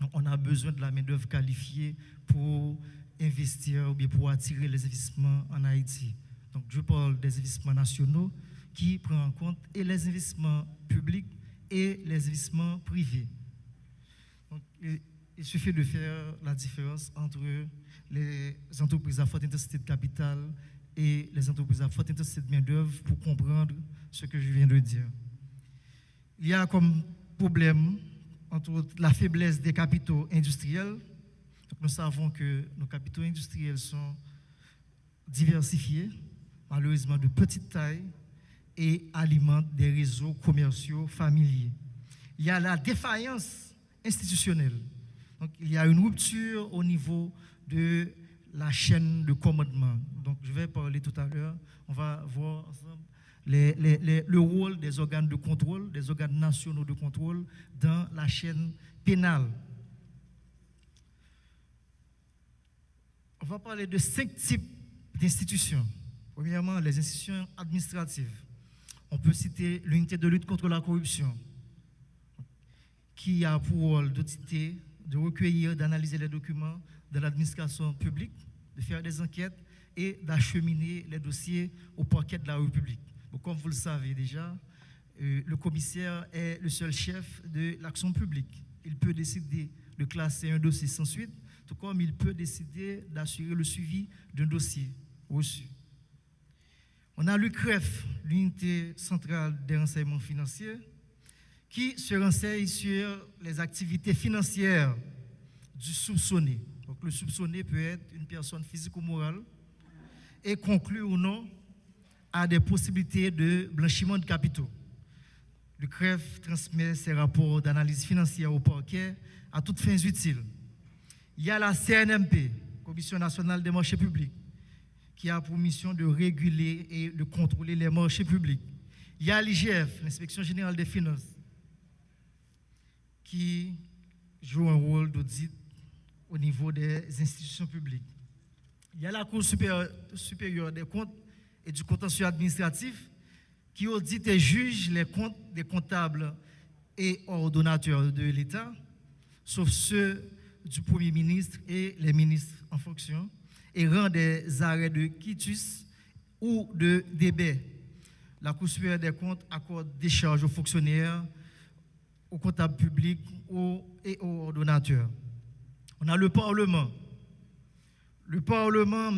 Donc, on a besoin de la main-d'œuvre qualifiée pour investir ou bien pour attirer les investissements en Haïti. Donc, je parle des investissements nationaux qui prennent en compte et les investissements publics et les investissements privés. Donc, il suffit de faire la différence entre les entreprises à forte intensité de capital et les entreprises à forte intensité de main-d'œuvre pour comprendre ce que je viens de dire. Il y a comme problème entre la faiblesse des capitaux industriels. Donc, nous savons que nos capitaux industriels sont diversifiés, malheureusement de petite taille, et alimentent des réseaux commerciaux familiers. Il y a la défaillance institutionnelle. Donc, il y a une rupture au niveau de la chaîne de commandement. Donc, je vais parler tout à l'heure. On va voir ensemble le rôle des organes de contrôle, des organes nationaux de contrôle dans la chaîne pénale. On va parler de 5 types d'institutions. Premièrement, les institutions administratives. On peut citer l'unité de lutte contre la corruption, qui a pour rôle d'auditer, de recueillir, d'analyser les documents de l'administration publique, de faire des enquêtes et d'acheminer les dossiers au parquet de la République. Bon, comme vous le savez déjà, le commissaire est le seul chef de l'action publique. Il peut décider de classer un dossier sans suite, tout comme il peut décider d'assurer le suivi d'un dossier reçu. On a l'UCREF, l'unité centrale des renseignements financiers, qui se renseigne sur les activités financières du soupçonné. Donc, le soupçonné peut être une personne physique ou morale et conclure ou non à des possibilités de blanchiment de capitaux. Le CREF transmet ses rapports d'analyse financière au parquet à toutes fins utiles. Il y a la CNMP, Commission nationale des marchés publics, qui a pour mission de réguler et de contrôler les marchés publics. Il y a l'IGF, l'Inspection générale des finances, qui joue un rôle d'audit au niveau des institutions publiques. Il y a la Cour supérieure des comptes et du contentieux administratif qui audite et juge les comptes des comptables et ordonnateurs de l'État, sauf ceux du Premier ministre et les ministres en fonction, et rend des arrêts de quitus ou de débet. La Cour supérieure des comptes accorde des charges aux fonctionnaires, aux comptables publics et aux ordonnateurs. On a le Parlement. Le Parlement